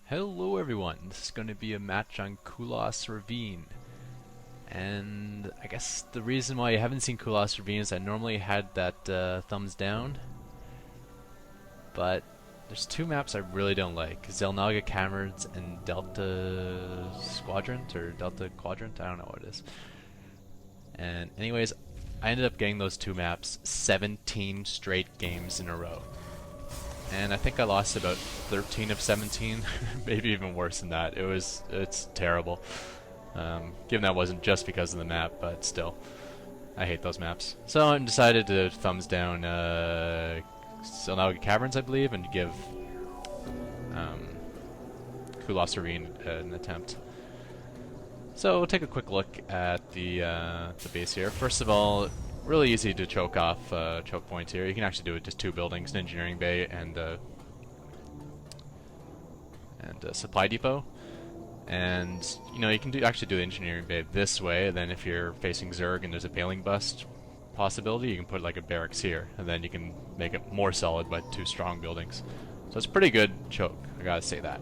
Hello everyone, this is going to be a match on Kulas Ravine. And I guess the reason why you haven't seen Kulas Ravine is I normally had that thumbs down. But there's two maps I really don't like. Zelnaga Caverns and Delta Squadrant, or Delta Quadrant, I don't know what it is. And anyways, I ended up getting those two maps 17 straight games in a row. And I think I lost about 13 of 17, maybe even worse than that. It's terrible. Given that wasn't just because of the map, but still, I hate those maps. So I decided to thumbs down Zelnaga Caverns, I believe, and give Kulas Ravine an attempt. So we'll take a quick look at the base here. First of all, really easy to choke off choke points here. You can actually do it just two buildings, an engineering bay and a supply depot. And you know, you can actually do the engineering bay this way. And then if you're facing Zerg and there's a bailing bust possibility, you can put like a barracks here, and then you can make it more solid by two strong buildings. So it's a pretty good choke, I gotta say that.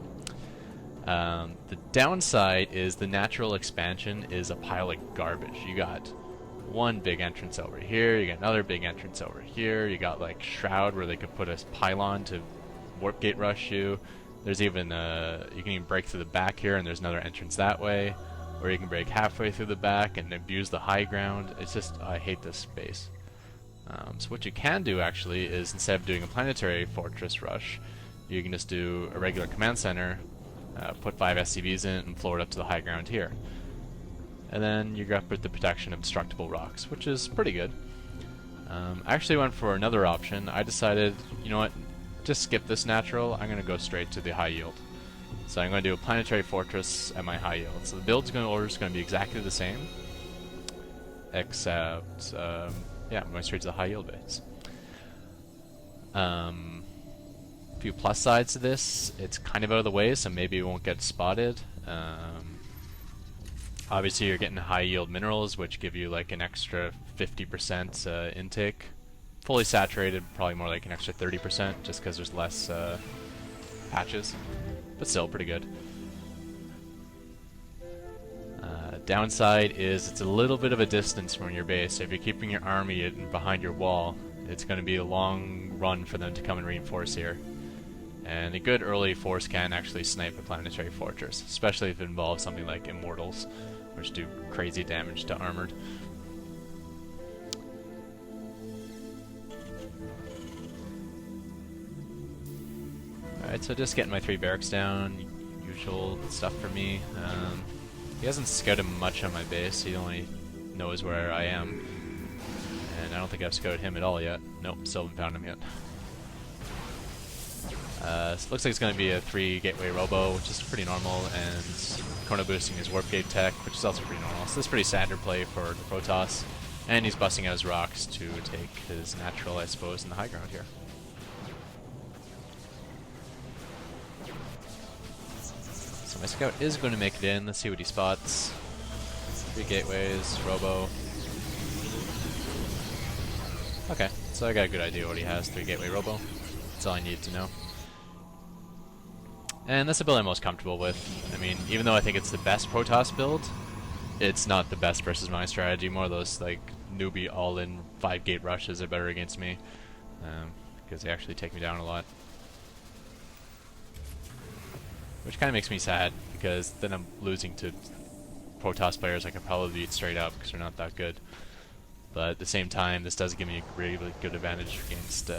The downside is the natural expansion is a pile of garbage. You got one big entrance over here, you got another big entrance over here, you got like Shroud where they could put a pylon to warp gate rush you. There's even you can even break through the back here and there's another entrance that way, or you can break halfway through the back and abuse the high ground. It's just, I hate this space. So what you can do actually is, instead of doing a planetary fortress rush, you can just do a regular command center, put 5 SCVs in it and floor it up to the high ground here. And then you got the protection of destructible rocks, which is pretty good. I actually went for another option. I decided, you know what, just skip this natural, I'm going to go straight to the high yield. So I'm going to do a planetary fortress at my high yield. So the build's order is going to be exactly the same, except, yeah, I'm going straight to the high yield base. A few plus sides to this: it's kind of out of the way, so maybe it won't get spotted. Obviously you're getting high yield minerals, which give you like an extra 50% intake. Fully saturated, probably more like an extra 30%, just because there's less patches. But still, pretty good. Downside is it's a little bit of a distance from your base. So if you're keeping your army behind your wall, it's going to be a long run for them to come and reinforce here. And a good early force can actually snipe a planetary fortress, especially if it involves something like Immortals, which do crazy damage to armored. Alright, so just getting my 3 barracks down, usual stuff for me. He hasn't scouted much on my base, he only knows where I am. And I don't think I've scouted him at all yet. Nope, still haven't found him yet. So it looks like it's going to be a 3 gateway robo, which is pretty normal, and chrono boosting his warp gate tech, which is also pretty normal. So this is pretty standard play for the Protoss, and he's busting out his rocks to take his natural, I suppose, in the high ground here. So my scout is going to make it in. Let's see what he spots. 3 gateways, robo. Okay, so I got a good idea what he has. 3 gateway robo. That's all I need to know. And that's the build I'm most comfortable with. I mean, even though I think it's the best Protoss build, it's not the best versus my strategy. More of those like newbie all-in 5 gate rushes are better against me, because they actually take me down a lot. Which kind of makes me sad, because then I'm losing to Protoss players I could probably beat straight up because they're not that good. But at the same time, this does give me a really good advantage against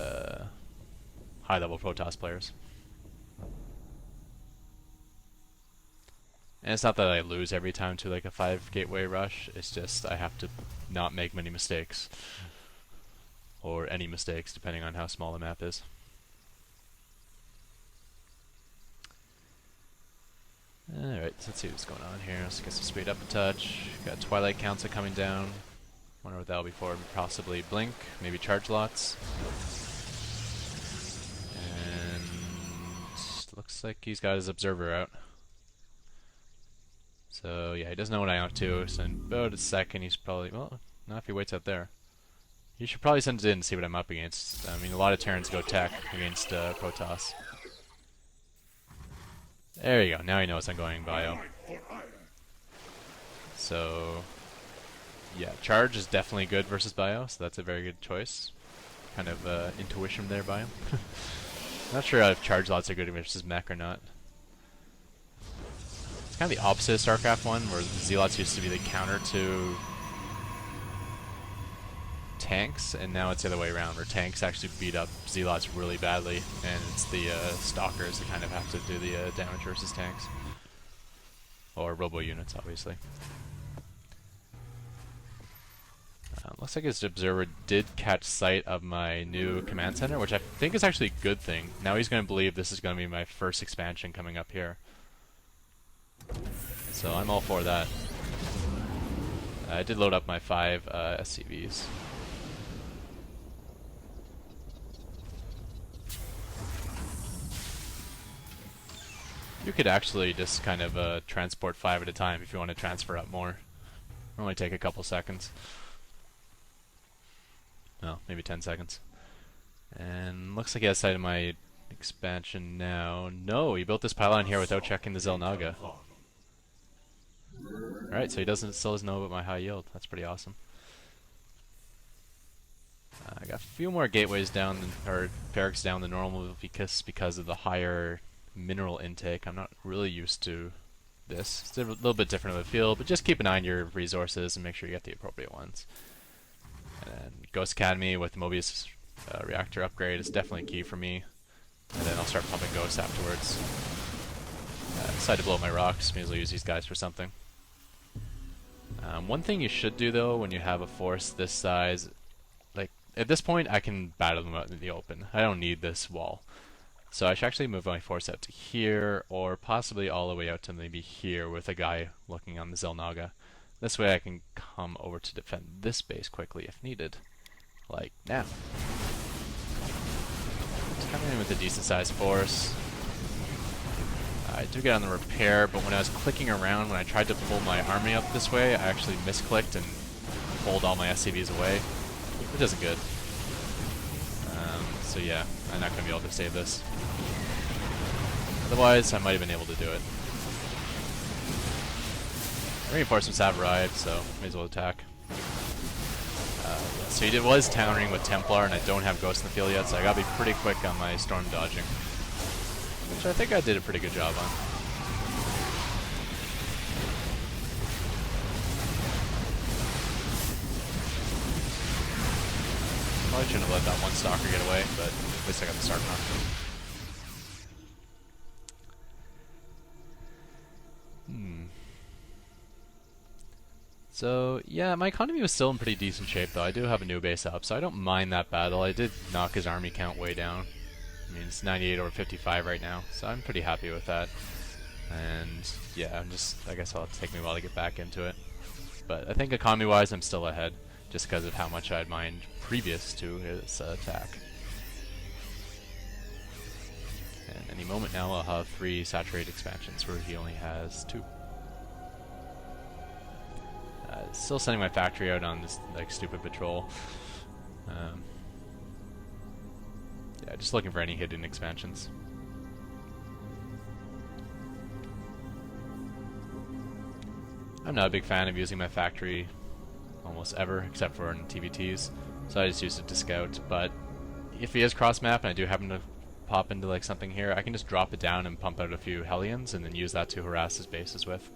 high-level Protoss players. And it's not that I lose every time to like a 5 gateway rush, it's just I have to not make many mistakes. Or any mistakes, depending on how small the map is. Alright, so let's see what's going on here. Let's get some speed up a touch. Got Twilight Council coming down. Wonder what that'll be for. Possibly Blink, maybe Charge Lots. And looks like he's got his Observer out. So yeah, he doesn't know what I am up to, so in about a second he's probably, well, not if he waits out there. He should probably send it in and see what I'm up against. I mean, a lot of Terrans go tech against Protoss. There you go. Now he knows I'm going bio. So, yeah, charge is definitely good versus bio, so that's a very good choice. Kind of intuition there by him. Not sure if charge lots are good versus mech or not. It's kind of the opposite of Starcraft 1, where Zealots used to be the counter to tanks, and now it's the other way around, where tanks actually beat up Zealots really badly, and it's the Stalkers that kind of have to do the damage versus tanks. Or robo units, obviously. Looks like his observer did catch sight of my new command center, which I think is actually a good thing. Now he's going to believe this is going to be my first expansion coming up here. So I'm all for that. I did load up my 5 SCVs. You could actually just kind of transport 5 at a time if you want to transfer up more. It'll only take a couple seconds. No, maybe 10 seconds. And looks like he has sight of my expansion now. No, he built this pylon here without checking the Zelnaga. Alright, so he still doesn't know about my high yield. That's pretty awesome. I got a few more gateways down, or barracks down the normal because of the higher mineral intake. I'm not really used to this. It's a little bit different of a feel, but just keep an eye on your resources and make sure you get the appropriate ones. And then Ghost Academy with the Mobius reactor upgrade is definitely key for me. And then I'll start pumping ghosts afterwards. Decided to blow up my rocks, may as well use these guys for something. One thing you should do though when you have a force this size, like at this point I can battle them out in the open. I don't need this wall. So I should actually move my force out to here, or possibly all the way out to maybe here with a guy looking on the Zelnaga. This way I can come over to defend this base quickly if needed. Like now. Just coming in with a decent sized force. I do get on the repair, but when I was clicking around, when I tried to pull my army up this way, I actually misclicked and pulled all my SCVs away, which isn't good. So yeah, I'm not going to be able to save this. Otherwise, I might have been able to do it. Reinforcements have arrived, so may as well attack. Yeah, so he was countering with Templar, and I don't have Ghost in the field yet, so I gotta be pretty quick on my storm dodging. Which I think I did a pretty good job on. Probably shouldn't have let that one stalker get away, but at least I got the Starcraft. So, yeah, my economy was still in pretty decent shape, though. I do have a new base up, so I don't mind that battle. I did knock his army count way down. I mean, it's 98 over 55 right now, so I'm pretty happy with that. And, yeah, I guess it'll take me a while to get back into it. But I think economy-wise, I'm still ahead, just because of how much I'd mined previous to his attack. And any moment now, I'll have 3 saturated expansions, where he only has 2. Still sending my factory out on this like stupid patrol. Yeah, just looking for any hidden expansions. I'm not a big fan of using my factory almost ever, except for in TVTs, so I just use it to scout. But if he is cross map and I do happen to pop into like something here, I can just drop it down and pump out a few Hellions and then use that to harass his bases with.